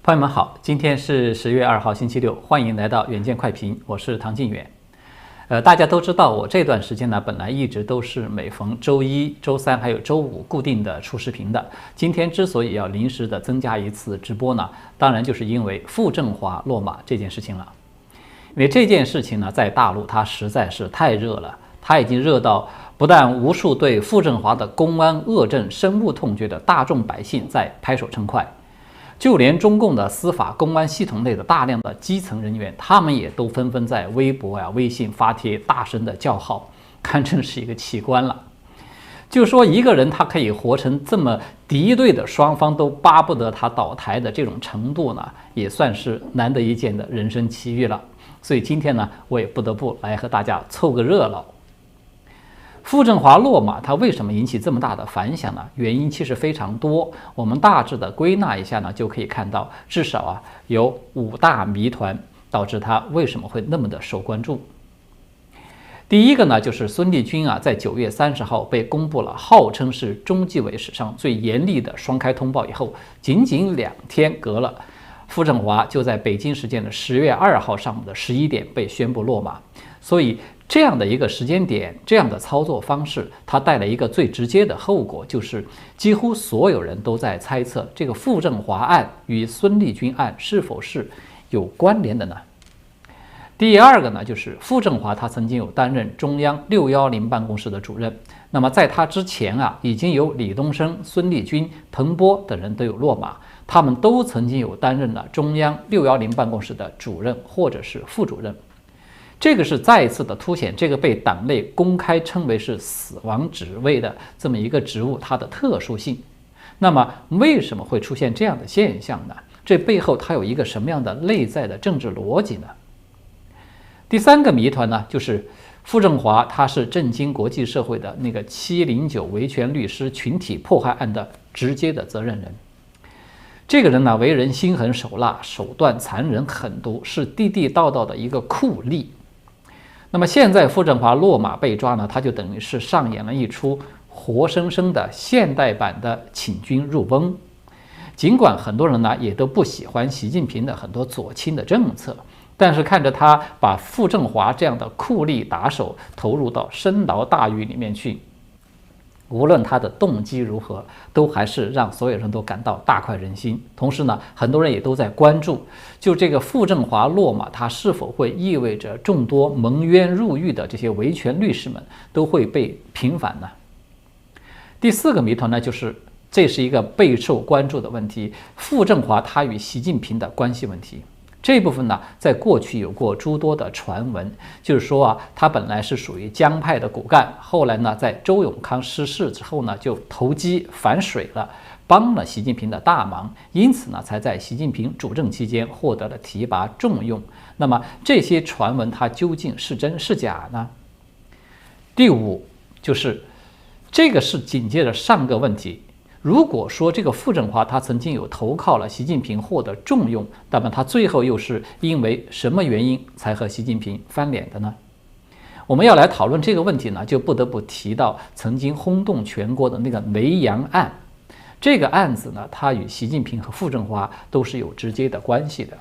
朋友们好，今天是10月2号星期六，欢迎来到远见快评，我是唐晋远。大家都知道，我这段时间呢，本来一直都是每逢周一、周三还有周五固定的出视频的。今天之所以要临时的增加一次直播呢，当然就是因为傅政华落马这件事情了。因为这件事情呢，在大陆它实在是太热了，它已经热到不但无数对傅政华的公安恶政深恶痛绝的大众百姓在拍手称快。就连中共的司法公安系统内的大量的基层人员，他们也都纷纷在微博微信发帖，大声的叫好，堪称是一个奇观了。就说一个人他可以活成这么敌对的双方都巴不得他倒台的这种程度呢，也算是难得一见的人生奇遇了。所以今天呢，我也不得不来和大家凑个热闹。傅政华落马，他为什么引起这么大的反响呢？原因其实非常多，我们大致的归纳一下呢，就可以看到，至少有5大谜团导致他为什么会那么的受关注。第一个呢，就是孙立军在9月30号被公布了号称是中纪委史上最严厉的双开通报以后，仅仅2天隔了，傅政华就在北京时间的10月2号上午的11点被宣布落马。所以这样的一个时间点，这样的操作方式，它带来一个最直接的后果，就是几乎所有人都在猜测这个傅政华案与孙立军案是否是有关联的呢？第二个呢，就是傅政华他曾经有担任中央610办公室的主任，那么在他之前已经有李东生、孙立军、滕波等人都有落马，他们都曾经有担任了中央610办公室的主任或者是副主任。这个是再一次的凸显这个被党内公开称为是死亡职位的这么一个职务它的特殊性。那么为什么会出现这样的现象呢？这背后它有一个什么样的内在的政治逻辑呢？第三个谜团呢，就是傅政华他是震惊国际社会的那个709维权律师群体迫害案的直接的责任人。这个人呢，为人心狠手辣，手段残忍狠毒，是地地道道的一个酷吏。那么现在傅政华落马被抓呢，他就等于是上演了一出活生生的现代版的请君入瓮。尽管很多人呢也都不喜欢习近平的很多左倾的政策，但是看着他把傅政华这样的酷吏打手投入到深牢大狱里面去，无论他的动机如何，都还是让所有人都感到大快人心。同时呢，很多人也都在关注，就这个傅政华落马，他是否会意味着众多蒙冤入狱的这些维权律师们都会被平反呢？第四个谜团呢，就是这是一个备受关注的问题，傅政华他与习近平的关系问题。这部分呢，在过去有过诸多的传闻，就是说他本来是属于江派的骨干，后来呢，在周永康失势之后呢，就投机反水了，帮了习近平的大忙，因此呢，才在习近平主政期间获得了提拔重用。那么这些传闻它究竟是真是假呢？第五，就是这个是紧接着上个问题。如果说这个傅政华他曾经有投靠了习近平获得重用，那么他最后又是因为什么原因才和习近平翻脸的呢？我们要来讨论这个问题呢，就不得不提到曾经轰动全国的那个雷洋案。这个案子呢，它与习近平和傅政华都是有直接的关系的。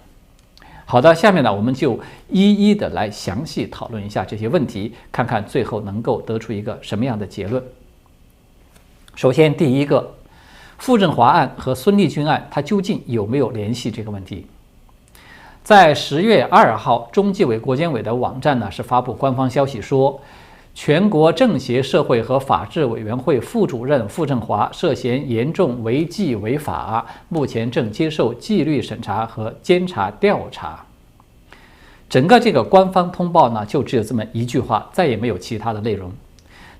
好的，下面呢，我们就一一的来详细讨论一下这些问题，看看最后能够得出一个什么样的结论。首先，第一个，傅政华案和孙立军案，它究竟有没有联系这个问题？在10月2号，中纪委国监委的网站呢是发布官方消息说，全国政协社会和法制委员会副主任傅政华涉嫌严重违纪违法，目前正接受纪律审查和监察调查。整个这个官方通报呢，就只有这么一句话，再也没有其他的内容。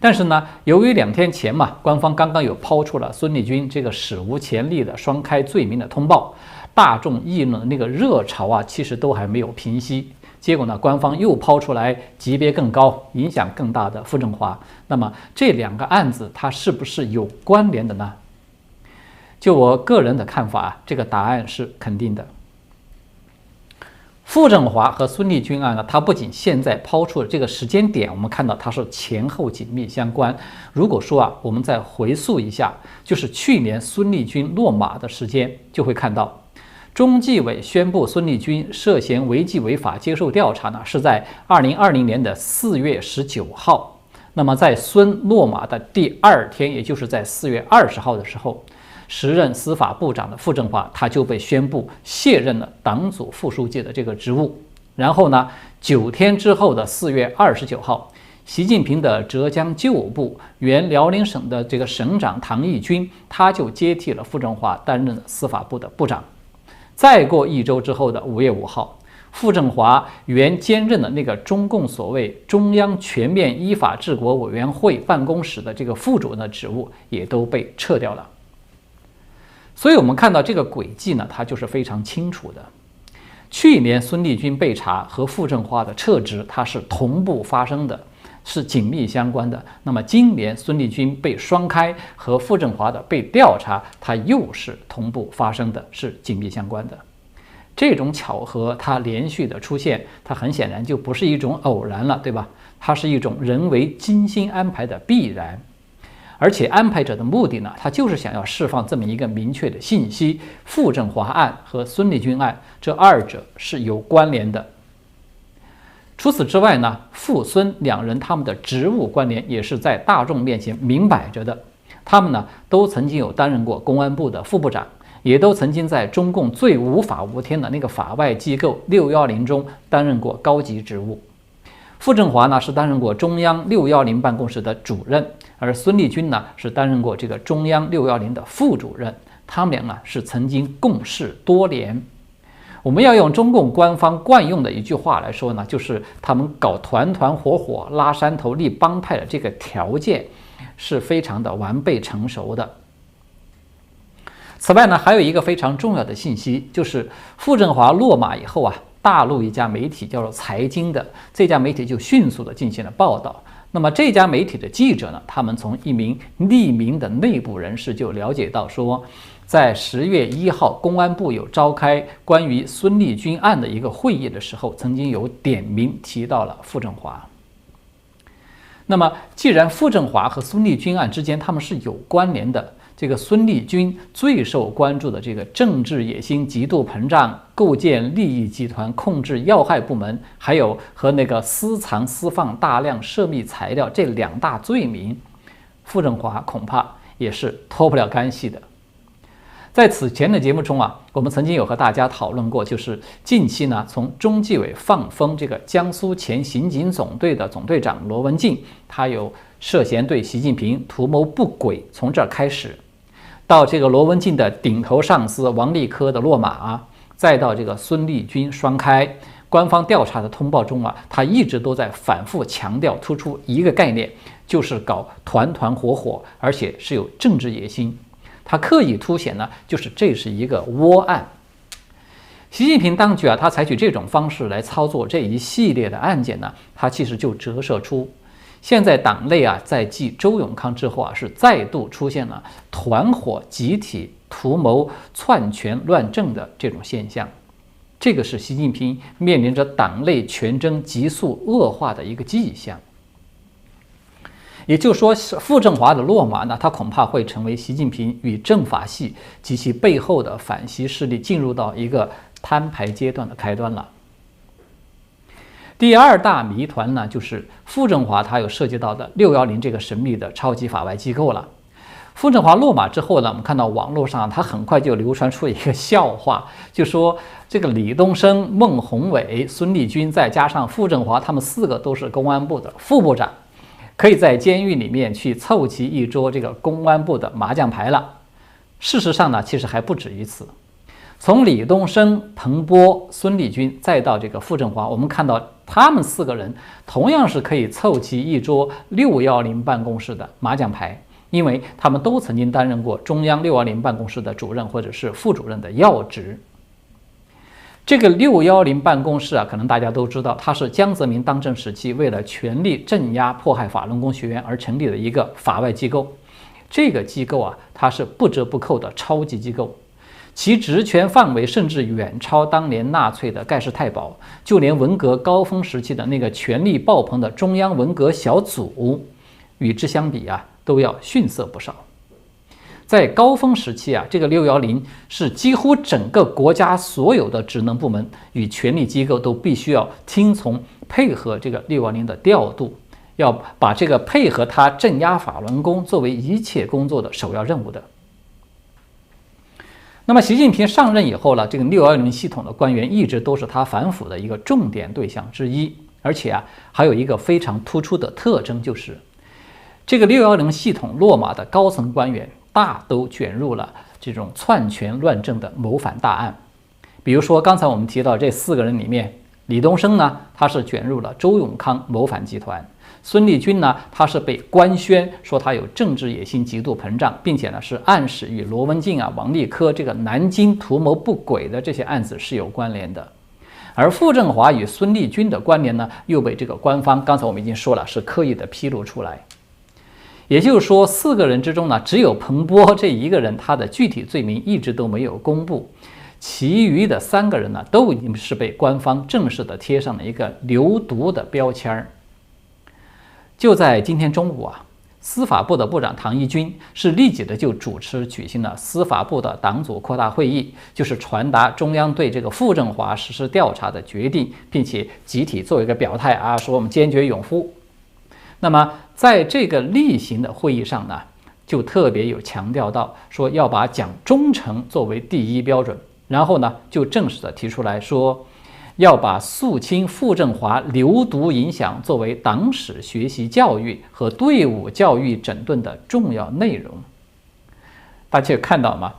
但是呢，由于2天前官方刚刚有抛出了孙立军这个史无前例的双开罪名的通报，大众议论的那个热潮其实都还没有平息。结果呢，官方又抛出来级别更高、影响更大的傅政华。那么这2个案子它是不是有关联的呢？就我个人的看法这个答案是肯定的。傅政华和孙立军案呢，它不仅现在抛出的这个时间点，我们看到它是前后紧密相关。如果说我们再回溯一下，就是去年孙立军落马的时间，就会看到中纪委宣布孙立军涉嫌违纪违法接受调查呢，是在2020年的4月19号。那么在孙落马的第2天，也就是在4月20号的时候，时任司法部长的傅政华他就被宣布卸任了党组副书记的这个职务。然后呢，9天之后的4月29号，习近平的浙江旧部原辽宁省的这个省长唐义军，他就接替了傅政华担任了司法部的部长。再过1周之后的5月5号，傅政华原兼任的那个中共所谓中央全面依法治国委员会办公室的这个副主任的职务也都被撤掉了。所以我们看到这个轨迹呢，它就是非常清楚的。去年孙立军被查和傅政华的撤职，它是同步发生的，是紧密相关的。那么今年孙立军被双开和傅政华的被调查，它又是同步发生的，是紧密相关的。这种巧合它连续的出现，它很显然就不是一种偶然了，对吧？它是一种人为精心安排的必然。而且安排者的目的呢，他就是想要释放这么一个明确的信息：傅政华案和孙立军案这2者是有关联的。除此之外呢，傅孙两人他们的职务关联也是在大众面前明摆着的。他们呢都曾经有担任过公安部的副部长，也都曾经在中共最无法无天的那个法外机构610中担任过高级职务。傅政华呢是担任过中央610办公室的主任，而孙立军呢是担任过这个中央610的副主任。他们俩呢是曾经共事多年。我们要用中共官方惯用的一句话来说呢，就是他们搞团团伙伙拉山头立帮派的这个条件是非常的完备成熟的。此外呢，还有一个非常重要的信息，就是傅政华落马以后啊，大陆一家媒体叫做财经的，这家媒体就迅速的进行了报道。那么这家媒体的记者呢，他们从一名匿名的内部人士就了解到说，在10月1号公安部有召开关于孙立军案的一个会议的时候，曾经有点名提到了傅政华。那么既然傅政华和孙立军案之间他们是有关联的，这个孙立军最受关注的这个政治野心极度膨胀、构建利益集团、控制要害部门，还有和那个私藏私放大量涉密材料这2大罪名，傅政华恐怕也是脱不了干系的。在此前的节目中啊，我们曾经有和大家讨论过，就是近期呢，从中纪委放风这个江苏前刑警总队的总队长罗文静，他有涉嫌对习近平图谋不轨，从这儿开始，到这个罗文静的顶头上司王立科的落马，再到这个孙立军双开，官方调查的通报中啊，他一直都在反复强调突出一个概念，就是搞团团伙伙，而且是有政治野心。他刻意凸显呢，就是这是一个窝案。习近平当局啊，他采取这种方式来操作这一系列的案件呢，他其实就折射出，现在党内啊，在继周永康之后啊，是再度出现了团伙集体图谋篡权乱政的这种现象。这个是习近平面临着党内权争急速恶化的一个迹象。也就是说，傅政华的落马呢，他恐怕会成为习近平与政法系及其背后的反习势力进入到一个摊牌阶段的开端了。第2大谜团呢，就是傅政华他有涉及到的610这个神秘的超级法外机构了。傅政华落马之后呢，我们看到网络上他很快就流传出一个笑话，就说这个李东生、孟宏伟、孙立军再加上傅政华，他们4个都是公安部的副部长，可以在监狱里面去凑齐一桌这个公安部的麻将牌了。事实上呢，其实还不止于此。从李东生、彭波、孙立军再到这个傅政华，我们看到他们4个人同样是可以凑齐一桌610办公室的麻将牌，因为他们都曾经担任过中央610办公室的主任或者是副主任的要职。这个610办公室啊，可能大家都知道，它是江泽民当政时期为了全力镇压迫害法轮功学员而成立的一个法外机构。这个机构啊，它是不折不扣的超级机构，其职权范围甚至远超当年纳粹的盖世太保，就连文革高峰时期的那个权力爆棚的中央文革小组，与之相比啊，都要逊色不少。在高峰时期啊，这个610是几乎整个国家所有的职能部门与权力机构都必须要听从配合这个610的调度，要把这个配合他镇压法轮功作为一切工作的首要任务的。那么习近平上任以后呢，这个610系统的官员一直都是他反腐的一个重点对象之一，而且啊，还有一个非常突出的特征，就是这个610系统落马的高层官员大都卷入了这种篡权乱政的谋反大案。比如说刚才我们提到这4个人里面，李东生呢，他是卷入了周永康谋反集团；孙立军呢，他是被官宣说他有政治野心极度膨胀，并且呢是暗示与罗文静啊、王立科这个南京图谋不轨的这些案子是有关联的。而傅政华与孙立军的关联呢，又被这个官方刚才我们已经说了是刻意的披露出来。也就是说，4个人之中呢，只有彭波这一个人，他的具体罪名一直都没有公布。其余的3个人呢，都已经是被官方正式的贴上了一个流毒的标签儿。就在今天中午啊，司法部的部长唐一军是立即的就主持举行了司法部的党组扩大会议，就是传达中央对这个傅政华实施调查的决定，并且集体做一个表态啊，说我们坚决拥护。那么在这个例行的会议上呢，就特别有强调到说要把讲忠诚作为第一标准，然后呢就正式的提出来说要把肃清傅政华流毒影响作为党史学习教育和队伍教育整顿的重要内容。大家有看到吗？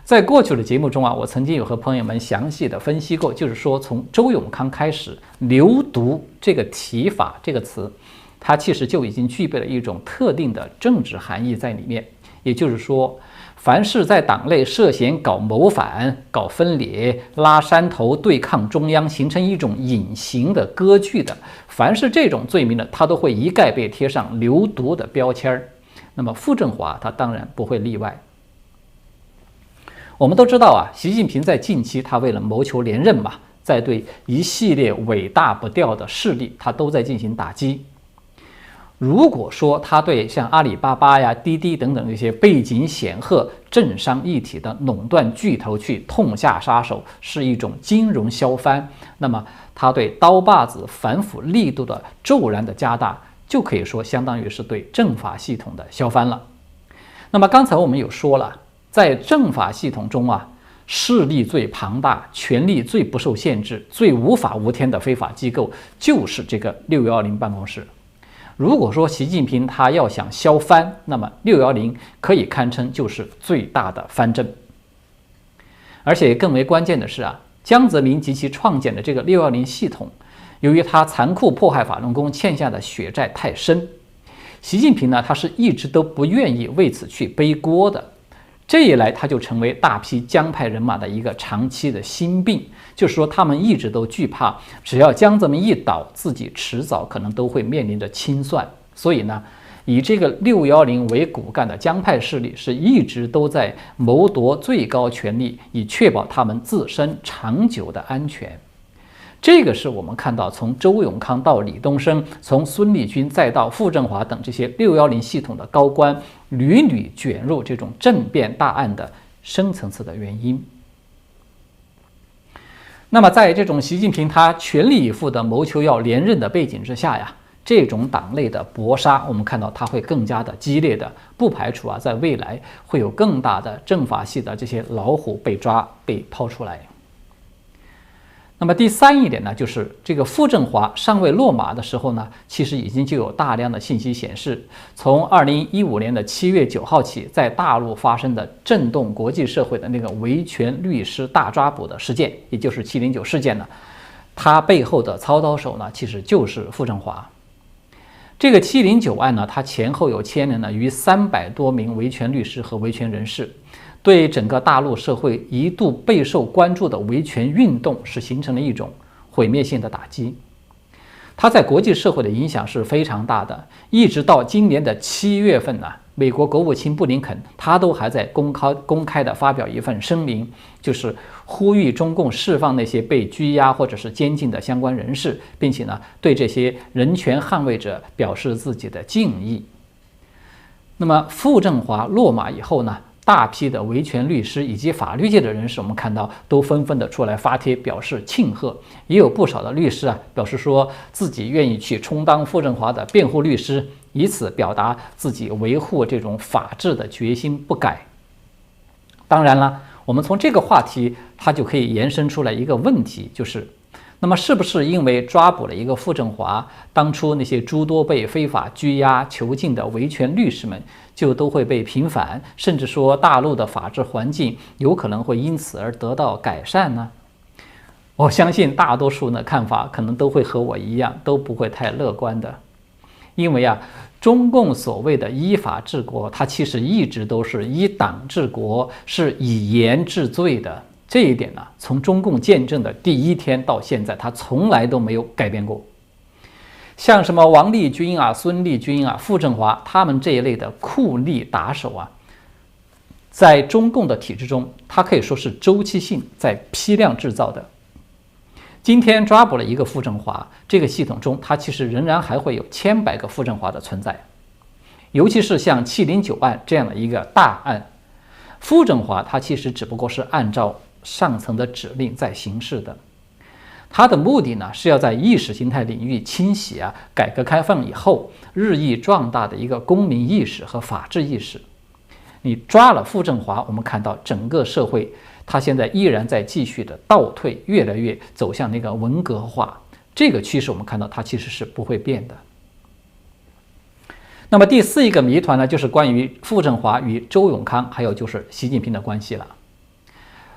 在过去的节目中啊，我曾经有和朋友们详细的分析过，就是说从周永康开始，流毒这个提法这个词，它其实就已经具备了一种特定的政治含义在里面。也就是说，凡是在党内涉嫌搞谋反、搞分裂、拉山头、对抗中央，形成一种隐形的割据的，凡是这种罪名的，他都会一概被贴上流毒的标签儿。那么傅政华他当然不会例外。我们都知道啊，习近平在近期他为了谋求连任嘛，在对一系列尾大不掉的势力，他都在进行打击。如果说他对像阿里巴巴呀、滴滴等等这些背景显赫、政商一体的垄断巨头去痛下杀手是一种金融削藩，那么他对刀把子反腐力度的骤然的加大，就可以说相当于是对政法系统的削藩了。那么刚才我们有说了，在政法系统中啊，势力最庞大、权力最不受限制、最无法无天的非法机构就是这个610办公室。如果说习近平他要想削藩，那么610可以堪称就是最大的藩镇。而且更为关键的是啊，江泽民及其创建的这个610系统，由于他残酷迫害法轮功欠下的血债太深，习近平呢他是一直都不愿意为此去背锅的。这一来，他就成为大批江派人马的一个长期的心病，就是说他们一直都惧怕，只要江泽民一倒，自己迟早可能都会面临着清算。所以呢，以这个610为骨干的江派势力是一直都在谋夺最高权力，以确保他们自身长久的安全。这个是我们看到从周永康到李东生，从孙立军再到傅政华等这些610系统的高官屡屡卷入这种政变大案的深层次的原因。那么在这种习近平他全力以赴的谋求要连任的背景之下呀，这种党内的搏杀我们看到它会更加的激烈的，不排除啊在未来会有更大的政法系的这些老虎被抓被抛出来。那么第3一点呢，就是这个傅政华尚未落马的时候呢，其实已经就有大量的信息显示，从2015年的7月9号起，在大陆发生的震动国际社会的那个维权律师大抓捕的事件，也就是709事件呢，它背后的操刀手呢，其实就是傅政华。这个709案呢，它前后有牵连了逾300多名维权律师和维权人士。对整个大陆社会一度备受关注的维权运动是形成了一种毁灭性的打击，它在国际社会的影响是非常大的。一直到今年的7月份呢，美国国务卿布林肯他都还在公开的发表一份声明，就是呼吁中共释放那些被拘押或者是监禁的相关人士，并且呢对这些人权捍卫者表示自己的敬意。那么傅政华落马以后呢，大批的维权律师以及法律界的人士，我们看到都纷纷的出来发帖表示庆贺，也有不少的律师表示说自己愿意去充当傅政华的辩护律师，以此表达自己维护这种法治的决心不改。当然了，我们从这个话题它就可以延伸出来一个问题，就是那么是不是因为抓捕了一个傅政华，当初那些诸多被非法拘押囚禁的维权律师们就都会被平反，甚至说大陆的法治环境有可能会因此而得到改善呢？我相信大多数的看法可能都会和我一样，都不会太乐观的。因为中共所谓的依法治国，它其实一直都是依党治国，是以严治罪的。这一点呢，从中共建政的第一天到现在，它从来都没有改变过。像什么王立军孙立军傅政华他们这一类的酷吏打手在中共的体制中，它可以说是周期性在批量制造的。今天抓捕了一个傅政华，这个系统中它其实仍然还会有千百个傅政华的存在。尤其是像709案这样的一个大案，傅政华他其实只不过是按照上层的指令在行事的，他的目的呢是要在意识形态领域清洗改革开放以后日益壮大的一个公民意识和法治意识。你抓了傅政华，我们看到整个社会他现在依然在继续的倒退，越来越走向那个文革化，这个趋势我们看到它其实是不会变的。那么第四一个谜团呢，就是关于傅政华与周永康还有就是习近平的关系了。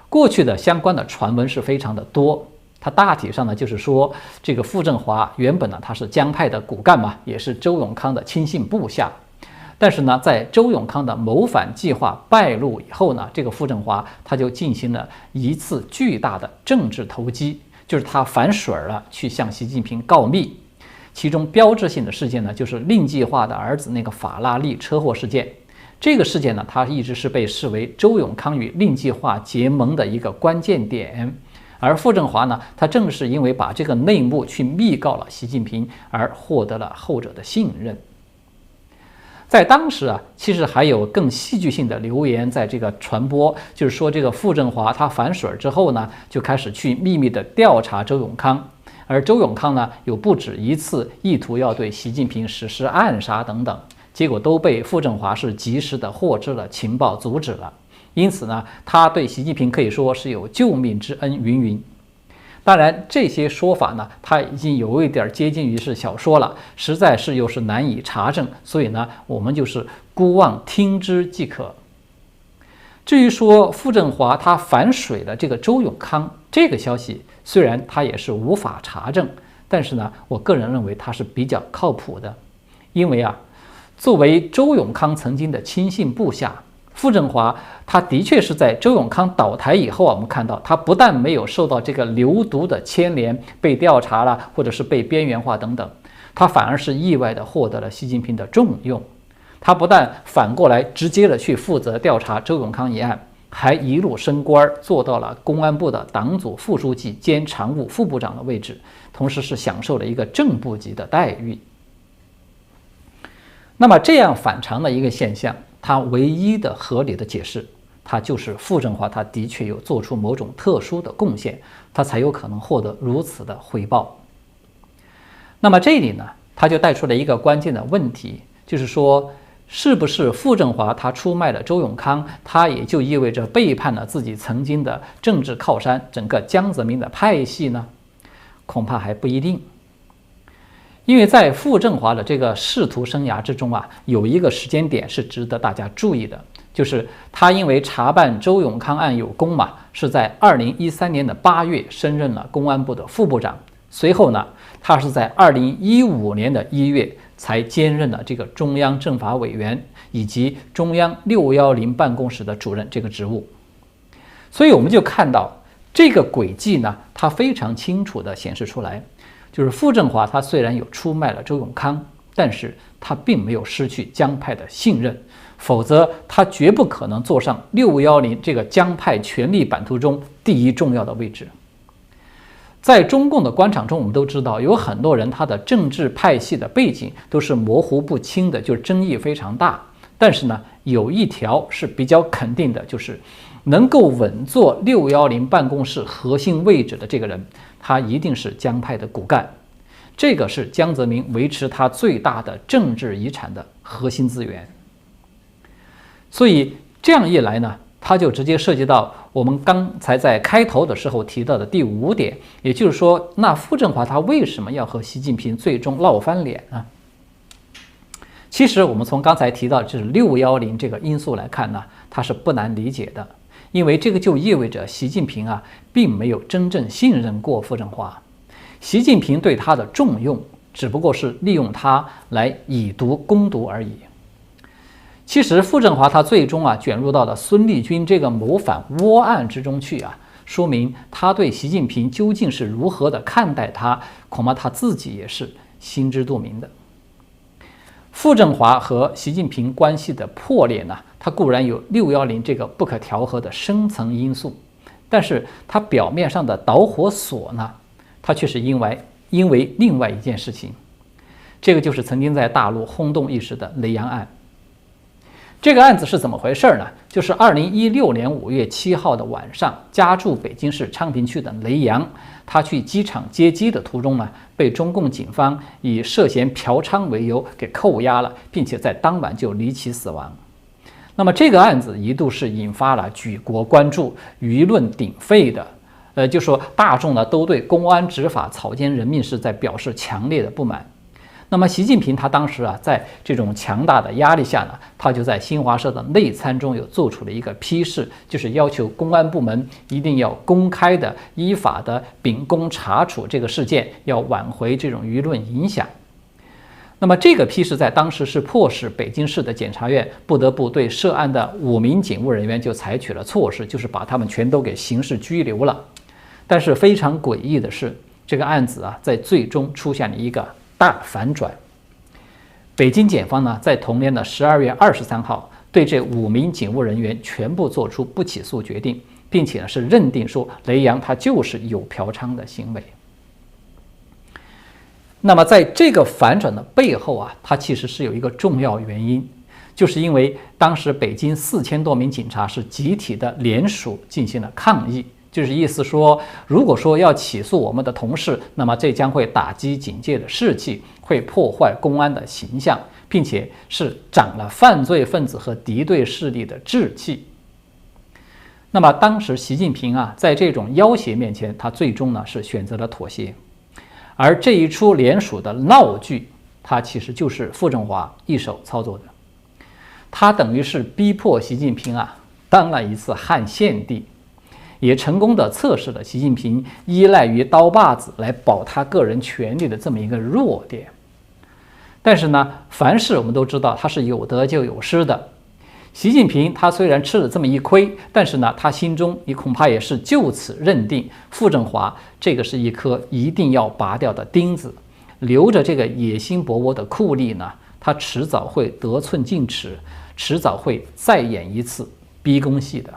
过去的相关的传闻是非常的多，它大体上呢就是说，这个傅政华原本呢他是江派的骨干嘛，也是周永康的亲信部下。但是呢，在周永康的谋反计划败露以后呢，这个傅政华他就进行了一次巨大的政治投机，就是他反水了，去向习近平告密。其中标志性的事件呢，就是令计划的儿子那个法拉利车祸事件。这个事件呢，它一直是被视为周永康与令计划结盟的一个关键点。而傅政华呢，他正是因为把这个内幕去密告了习近平，而获得了后者的信任。在当时其实还有更戏剧性的流言在这个传播，就是说这个傅政华他反水之后呢，就开始去秘密的调查周永康，而周永康呢有不止一次意图要对习近平实施暗杀等等，结果都被傅政华是及时的获知了情报，阻止了。因此呢，他对习近平可以说是有救命之恩云云。当然，这些说法呢，它已经有一点接近于是小说了，实在是又是难以查证，所以呢，我们就是姑妄听之即可。至于说傅政华他反水了这个周永康，这个消息虽然它也是无法查证，但是呢，我个人认为它是比较靠谱的，因为作为周永康曾经的亲信部下，傅政华他的确是在周永康倒台以后我们看到他不但没有受到这个流毒的牵连，被调查了，或者是被边缘化等等，他反而是意外的获得了习近平的重用。他不但反过来直接的去负责调查周永康一案，还一路升官，做到了公安部的党组副书记兼常务副部长的位置，同时是享受了一个正部级的待遇。那么这样反常的一个现象，它唯一的合理的解释，它就是傅政华他的确有做出某种特殊的贡献，他才有可能获得如此的回报。那么这里呢，他就带出了一个关键的问题，就是说，是不是傅政华他出卖了周永康，他也就意味着背叛了自己曾经的政治靠山整个江泽民的派系呢？恐怕还不一定。因为在傅政华的这个仕途生涯之中有一个时间点是值得大家注意的，就是他因为查办周永康案有功嘛，是在2013年的8月升任了公安部的副部长。随后呢，他是在2015年的1月才兼任了这个中央政法委员以及中央610办公室的主任这个职务。所以我们就看到这个轨迹呢，它非常清楚地显示出来，就是傅政华他虽然有出卖了周永康，但是他并没有失去江派的信任，否则他绝不可能坐上610这个江派权力版图中第一重要的位置。在中共的官场中，我们都知道有很多人他的政治派系的背景都是模糊不清的，就是争议非常大。但是呢，有一条是比较肯定的，就是能够稳坐610办公室核心位置的这个人，他一定是江派的骨干。这个是江泽民维持他最大的政治遗产的核心资源。所以这样一来呢，它就直接涉及到我们刚才在开头的时候提到的第5点，也就是说，那傅政华他为什么要和习近平最终闹翻脸呢？其实我们从刚才提到就是610这个因素来看呢，它是不难理解的，因为这个就意味着习近平并没有真正信任过傅政华，习近平对他的重用只不过是利用他来以毒攻毒而已。其实傅政华他最终卷入到了孙立军这个谋反窝案之中去说明他对习近平究竟是如何的看待他，恐怕他自己也是心知肚明的。傅政华和习近平关系的破裂呢，它固然有610这个不可调和的深层因素，但是它表面上的导火索呢，它却是因为另外一件事情，这个就是曾经在大陆轰动一时的雷洋案。这个案子是怎么回事呢？就是2016年5月7号的晚上，家住北京市昌平区的雷洋，他去机场接机的途中呢，被中共警方以涉嫌嫖娼为由给扣押了，并且在当晚就离奇死亡。那么这个案子一度是引发了举国关注、舆论鼎沸的，就说大众呢都对公安执法草菅人命是在表示强烈的不满。那么习近平他当时在这种强大的压力下呢，他就在新华社的内参中有做出了一个批示，就是要求公安部门一定要公开的、依法的秉公查处这个事件，要挽回这种舆论影响。那么这个批示在当时是迫使北京市的检察院不得不对涉案的5名警务人员就采取了措施，就是把他们全都给刑事拘留了。但是非常诡异的是，这个案子在最终出现了一个大反转。北京检方呢，在同年的12月23号对这5名警务人员全部做出不起诉决定，并且是认定说雷洋他就是有嫖娼的行为。那么在这个反转的背后它其实是有一个重要原因，就是因为当时北京4000多名警察是集体的联署进行了抗议。就是意思说，如果说要起诉我们的同事，那么这将会打击警界的士气，会破坏公安的形象，并且是长了犯罪分子和敌对势力的志气。那么当时习近平在这种要挟面前，他最终呢是选择了妥协。而这一出联署的闹剧，它其实就是傅政华一手操作的。他等于是逼迫习近平当了一次汉献帝，也成功的测试了习近平依赖于刀把子来保他个人权利的这么一个弱点。但是呢，凡事我们都知道它是有得就有失的。习近平他虽然吃了这么一亏，但是呢，他心中恐怕也是就此认定傅政华这个是一颗一定要拔掉的钉子，留着这个野心勃勃的酷吏呢，他迟早会得寸进尺，迟早会再演一次逼宫戏的。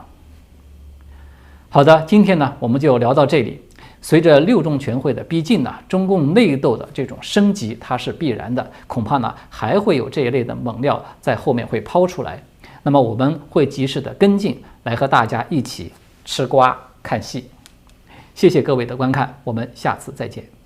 好的，今天呢我们就聊到这里。随着6中全会的逼近呢，中共内斗的这种升级它是必然的，恐怕呢还会有这一类的猛料在后面会抛出来。那么我们会及时的跟进，来和大家一起吃瓜看戏。谢谢各位的观看，我们下次再见。